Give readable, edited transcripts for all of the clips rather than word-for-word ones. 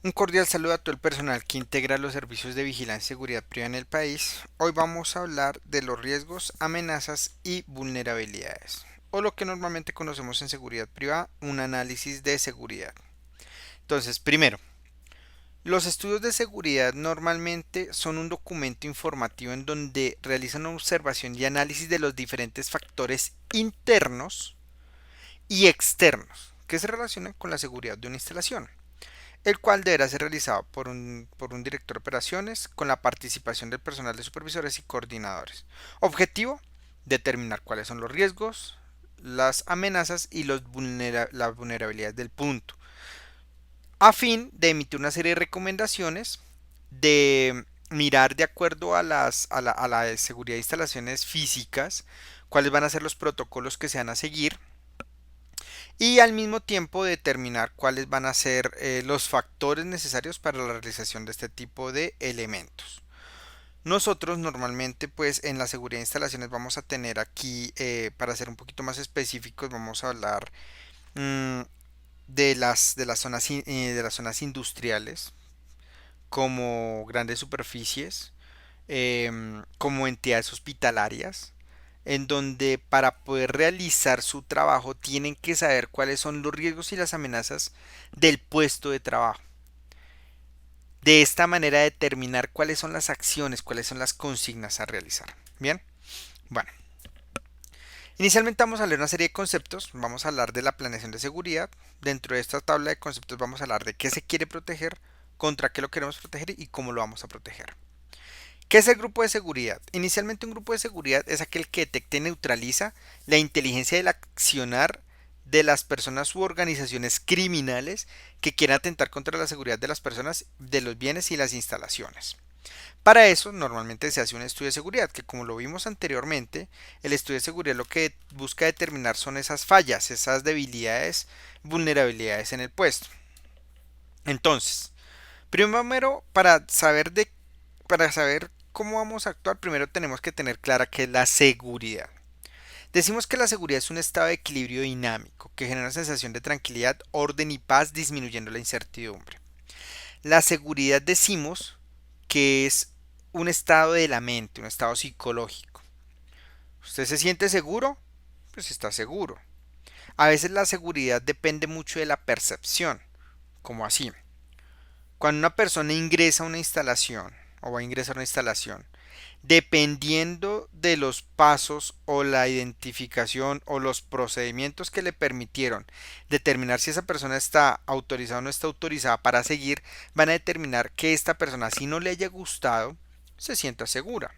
Un cordial saludo a todo el personal que integra los servicios de vigilancia y seguridad privada en el país. Hoy vamos a hablar de los riesgos, amenazas y vulnerabilidades, o lo que normalmente conocemos en seguridad privada, un análisis de seguridad. Entonces, primero, los estudios de seguridad normalmente son un documento informativo en donde realizan una observación y análisis de los diferentes factores internos y externos que se relacionan con la seguridad de una instalación, el cual deberá ser realizado por un director de operaciones con la participación del personal de supervisores y coordinadores. Objetivo, determinar cuáles son los riesgos, las amenazas y las vulnerabilidades del punto, a fin de emitir una serie de recomendaciones, de mirar de acuerdo a la seguridad de instalaciones físicas, cuáles van a ser los protocolos que se van a seguir, y al mismo tiempo determinar cuáles van a ser los factores necesarios para la realización de este tipo de elementos. Nosotros normalmente pues en la seguridad de instalaciones vamos a tener aquí, para ser un poquito más específicos, vamos a hablar mm, de las zonas industriales como grandes superficies, como entidades hospitalarias, en donde para poder realizar su trabajo tienen que saber cuáles son los riesgos y las amenazas del puesto de trabajo. De esta manera determinar cuáles son las acciones, cuáles son las consignas a realizar. Bien, bueno, inicialmente vamos a leer una serie de conceptos, vamos a hablar de la planeación de seguridad. Dentro de esta tabla de conceptos vamos a hablar de qué se quiere proteger, contra qué lo queremos proteger y cómo lo vamos a proteger. ¿Qué es el grupo de seguridad? Inicialmente un grupo de seguridad es aquel que detecta y neutraliza la inteligencia del accionar de las personas u organizaciones criminales que quieran atentar contra la seguridad de las personas, de los bienes y las instalaciones. Para eso normalmente se hace un estudio de seguridad, que como lo vimos anteriormente, el estudio de seguridad lo que busca determinar son esas fallas, esas debilidades, vulnerabilidades en el puesto. Entonces, primero para saber cómo vamos a actuar, primero tenemos que tener clara qué es la seguridad. Decimos que la seguridad es un estado de equilibrio dinámico que genera una sensación de tranquilidad, orden y paz, disminuyendo la incertidumbre. La seguridad decimos que es un estado de la mente, un estado psicológico. ¿Usted se siente seguro? Pues está seguro. A veces la seguridad depende mucho de la percepción, como así. Cuando una persona ingresa a una instalación o va a ingresar a una instalación, dependiendo de los pasos o la identificación o los procedimientos que le permitieron determinar si esa persona está autorizada o no está autorizada para seguir, van a determinar que esta persona, si no le haya gustado, se sienta segura.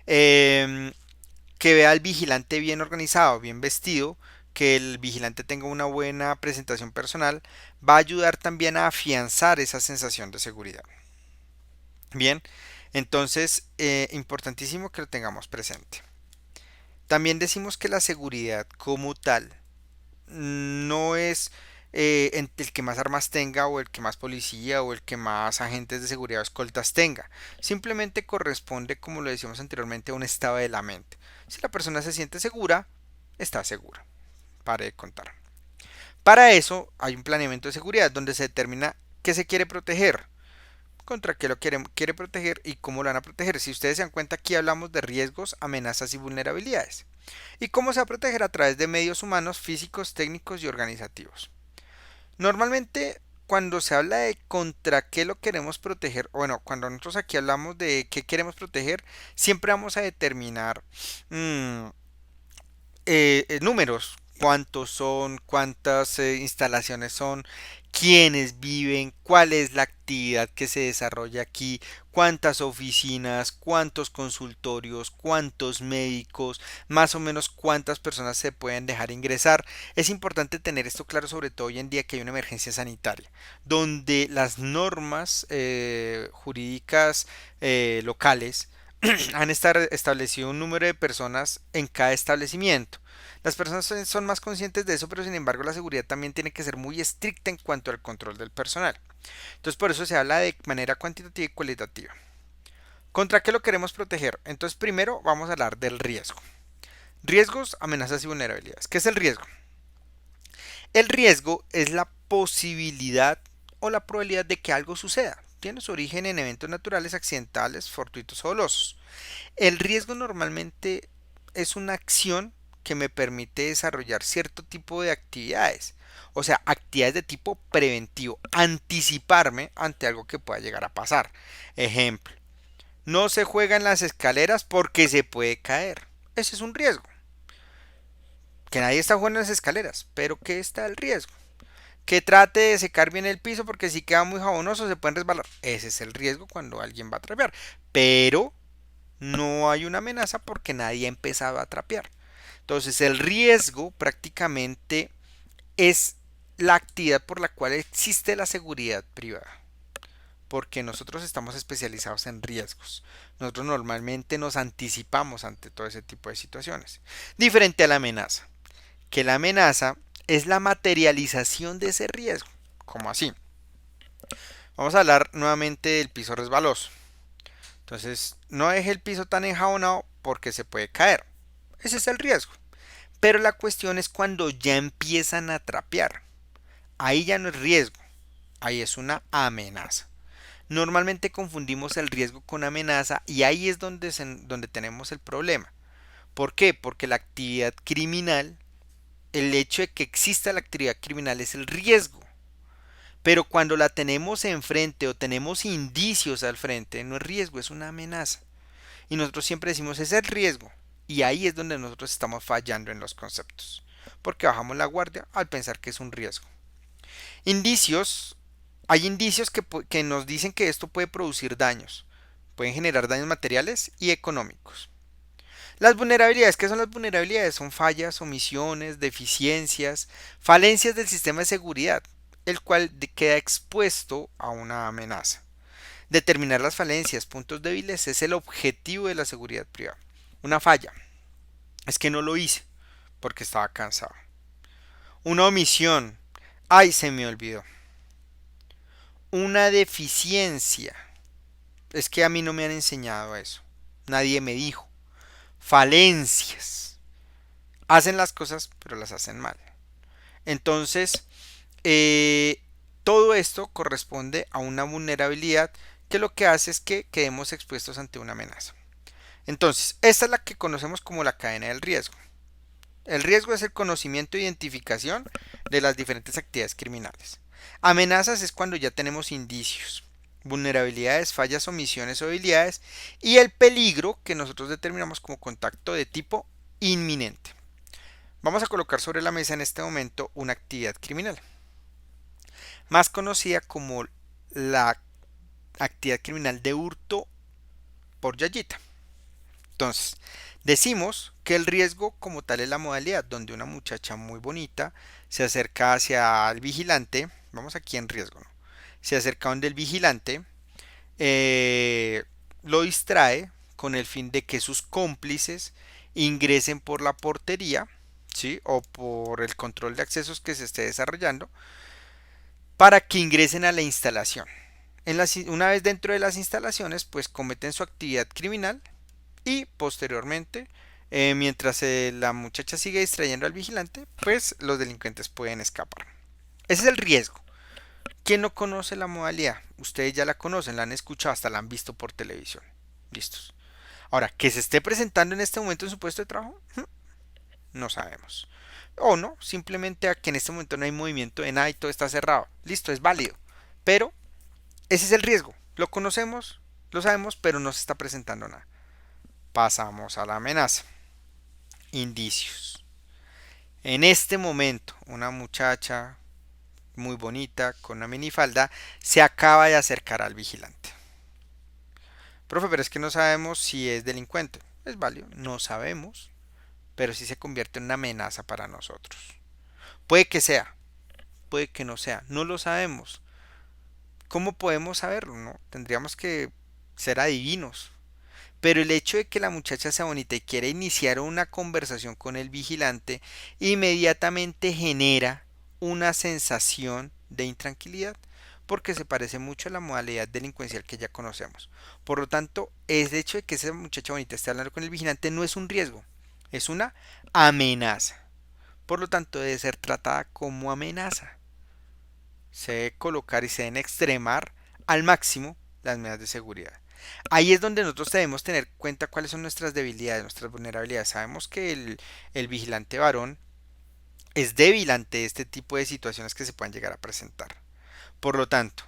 Eh, que vea al vigilante bien organizado, bien vestido, que el vigilante tenga una buena presentación personal, va a ayudar también a afianzar esa sensación de seguridad. Bien, entonces, importantísimo que lo tengamos presente. También decimos que la seguridad como tal no es el que más armas tenga o el que más policía o el que más agentes de seguridad o escoltas tenga. Simplemente corresponde, como lo decíamos anteriormente, a un estado de la mente. Si la persona se siente segura, está segura. Pare de contar. Para eso hay un planeamiento de seguridad donde se determina qué se quiere proteger, contra qué lo quiere proteger y cómo lo van a proteger. Si ustedes se dan cuenta, aquí hablamos de riesgos, amenazas y vulnerabilidades. ¿Y cómo se va a proteger? A través de medios humanos, físicos, técnicos y organizativos. Normalmente, cuando se habla de contra qué lo queremos proteger, bueno, cuando nosotros aquí hablamos de qué queremos proteger, siempre vamos a determinar mmm, números, cuántos son, cuántas instalaciones son, quiénes viven, cuál es la actividad que se desarrolla aquí, cuántas oficinas, cuántos consultorios, cuántos médicos, más o menos cuántas personas se pueden dejar ingresar. Es importante tener esto claro, sobre todo hoy en día que hay una emergencia sanitaria, donde las normas jurídicas locales han establecido un número de personas en cada establecimiento. Las personas son más conscientes de eso, pero sin embargo la seguridad también tiene que ser muy estricta en cuanto al control del personal. Entonces por eso se habla de manera cuantitativa y cualitativa. ¿Contra qué lo queremos proteger? Entonces primero vamos a hablar del riesgo. Riesgos, amenazas y vulnerabilidades. ¿Qué es el riesgo? El riesgo es la posibilidad o la probabilidad de que algo suceda. Tiene su origen en eventos naturales, accidentales, fortuitos o dolosos. El riesgo normalmente es una acción que me permite desarrollar cierto tipo de actividades. O sea, actividades de tipo preventivo, anticiparme ante algo que pueda llegar a pasar. Ejemplo, no se juega en las escaleras porque se puede caer. Ese es un riesgo. Que nadie está jugando en las escaleras, pero que está el riesgo. Que trate de secar bien el piso porque si queda muy jabonoso se pueden resbalar. Ese es el riesgo cuando alguien va a trapear. Pero no hay una amenaza porque nadie ha empezado a trapear. Entonces el riesgo prácticamente es la actividad por la cual existe la seguridad privada. Porque nosotros estamos especializados en riesgos. Nosotros normalmente nos anticipamos ante todo ese tipo de situaciones. Diferente a la amenaza. Que la amenaza es la materialización de ese riesgo. ¿Cómo así? Vamos a hablar nuevamente del piso resbaloso. Entonces, no deje el piso tan enjabonado porque se puede caer. Ese es el riesgo. Pero la cuestión es cuando ya empiezan a trapear. Ahí ya no es riesgo, ahí es una amenaza. Normalmente confundimos el riesgo con amenaza y ahí es donde tenemos el problema. ¿Por qué? Porque la actividad criminal, el hecho de que exista la actividad criminal es el riesgo. Pero cuando la tenemos enfrente o tenemos indicios al frente, no es riesgo, es una amenaza. Y nosotros siempre decimos es el riesgo. Y ahí es donde nosotros estamos fallando en los conceptos. Porque bajamos la guardia al pensar que es un riesgo. Indicios. Hay indicios que nos dicen que esto puede producir daños. Pueden generar daños materiales y económicos. Las vulnerabilidades, ¿qué son las vulnerabilidades? Son fallas, omisiones, deficiencias, falencias del sistema de seguridad, el cual queda expuesto a una amenaza. Determinar las falencias, puntos débiles, es el objetivo de la seguridad privada. Una falla, es que no lo hice porque estaba cansado. Una omisión, ay, se me olvidó. Una deficiencia, es que a mí no me han enseñado eso. Nadie me dijo. Falencias, hacen las cosas pero las hacen mal. Entonces, todo esto corresponde a una vulnerabilidad que lo que hace es que quedemos expuestos ante una amenaza. Entonces, esta es la que conocemos como la cadena del riesgo. El riesgo es el conocimiento e identificación de las diferentes actividades criminales. Amenazas es cuando ya tenemos indicios, vulnerabilidades, fallas, omisiones o debilidades y el peligro que nosotros determinamos como contacto de tipo inminente. Vamos a colocar sobre la mesa en este momento una actividad criminal, más conocida como la actividad criminal de hurto por yayita. Entonces, decimos que el riesgo como tal es la modalidad donde una muchacha muy bonita se acerca hacia el vigilante, vamos aquí en riesgo, ¿no? Se acerca donde el vigilante, lo distrae con el fin de que sus cómplices ingresen por la portería, ¿sí? O por el control de accesos que se esté desarrollando para que ingresen a la instalación. Una vez dentro de las instalaciones, pues cometen su actividad criminal y posteriormente, mientras la muchacha sigue distrayendo al vigilante, pues los delincuentes pueden escapar. Ese es el riesgo. ¿Quién no conoce la modalidad? Ustedes ya la conocen, la han escuchado, hasta la han visto por televisión. Listos. Ahora, que se esté presentando en este momento en su puesto de trabajo, no sabemos. O no, simplemente a que en este momento no hay movimiento de nada y todo está cerrado. Listo, es válido. Pero ese es el riesgo. Lo conocemos, lo sabemos, pero no se está presentando nada. Pasamos a la amenaza. Indicios. En este momento, una muchacha muy bonita con una minifalda se acaba de acercar al vigilante. Profe, pero es que no sabemos si es delincuente. Es válido, no sabemos, pero sí se convierte en una amenaza para nosotros. Puede que sea, puede que no sea, no lo sabemos. ¿Cómo podemos saberlo? No, tendríamos que ser adivinos. Pero el hecho de que la muchacha sea bonita y quiera iniciar una conversación con el vigilante inmediatamente genera una sensación de intranquilidad porque se parece mucho a la modalidad delincuencial que ya conocemos. Por lo tanto, el hecho de que esa muchacha bonita esté hablando con el vigilante no es un riesgo, es una amenaza. Por lo tanto, debe ser tratada como amenaza. se debe colocar y se deben extremar al máximo las medidas de seguridad. Ahí es donde nosotros debemos tener en cuenta cuáles son nuestras debilidades, nuestras vulnerabilidades. Sabemos que el vigilante varón es débil ante este tipo de situaciones que se puedan llegar a presentar. Por lo tanto,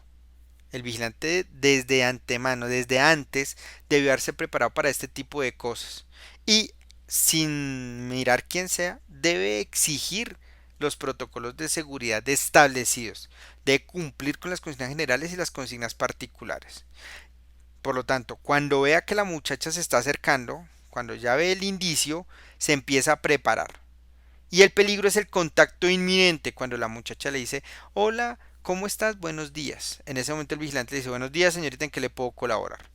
el vigilante desde antemano, desde antes, debió haberse preparado para este tipo de cosas. Y sin mirar quién sea, debe exigir los protocolos de seguridad establecidos, de cumplir con las consignas generales y las consignas particulares. Por lo tanto, cuando vea que la muchacha se está acercando, cuando ya ve el indicio, se empieza a preparar. Y el peligro es el contacto inminente, cuando la muchacha le dice, hola, ¿cómo estás? Buenos días. En ese momento el vigilante le dice, buenos días, señorita, ¿en qué le puedo colaborar?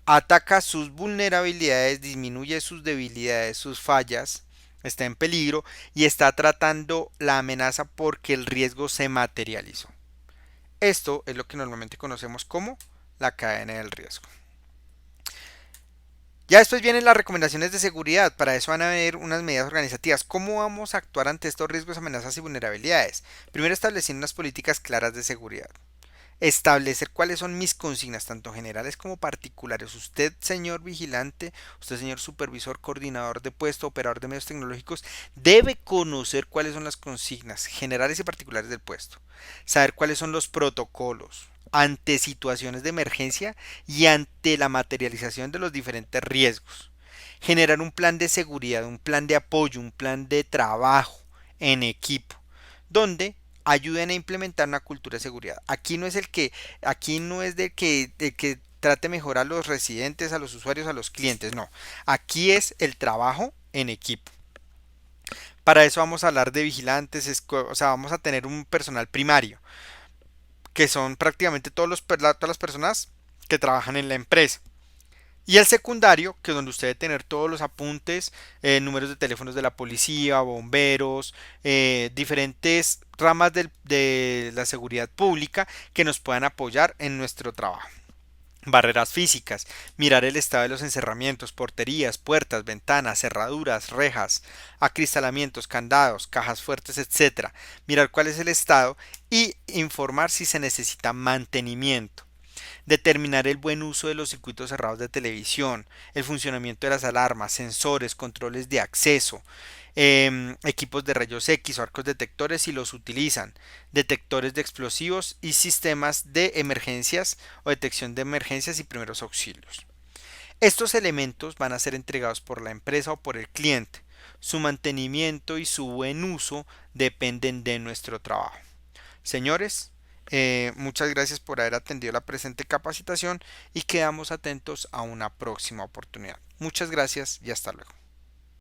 Ataca sus vulnerabilidades, disminuye sus debilidades, sus fallas, está en peligro y está tratando la amenaza porque el riesgo se materializó. Esto es lo que normalmente conocemos como la cadena del riesgo. Ya después vienen las recomendaciones de seguridad. Para eso van a haber unas medidas organizativas. ¿Cómo vamos a actuar ante estos riesgos, amenazas y vulnerabilidades? Primero, estableciendo unas políticas claras de seguridad. Establecer cuáles son mis consignas, tanto generales como particulares. Usted, señor vigilante, usted, señor supervisor, coordinador de puesto, operador de medios tecnológicos, debe conocer cuáles son las consignas generales y particulares del puesto. Saber cuáles son los protocolos ante situaciones de emergencia y ante la materialización de los diferentes riesgos. Generar un plan de seguridad, un plan de apoyo, un plan de trabajo en equipo, donde ayuden a implementar una cultura de seguridad. Aquí no es de que trate mejor a los residentes, a los usuarios, a los clientes, no. Aquí es el trabajo en equipo. Para eso vamos a hablar de vigilantes, o sea, vamos a tener un personal primario, que son prácticamente todas las personas que trabajan en la empresa. Y el secundario, que es donde usted debe tener todos los apuntes, números de teléfonos de la policía, bomberos, diferentes ramas de la seguridad pública que nos puedan apoyar en nuestro trabajo. Barreras físicas, mirar el estado de los encerramientos, porterías, puertas, ventanas, cerraduras, rejas, acristalamientos, candados, cajas fuertes, etcétera. Mirar cuál es el estado y informar si se necesita mantenimiento. Determinar el buen uso de los circuitos cerrados de televisión, el funcionamiento de las alarmas, sensores, controles de acceso, equipos de rayos X o arcos detectores si los utilizan, detectores de explosivos y sistemas de emergencias o detección de emergencias y primeros auxilios. Estos elementos van a ser entregados por la empresa o por el cliente. Su mantenimiento y su buen uso dependen de nuestro trabajo. Señores, muchas gracias por haber atendido la presente capacitación y quedamos atentos a una próxima oportunidad. Muchas gracias y hasta luego.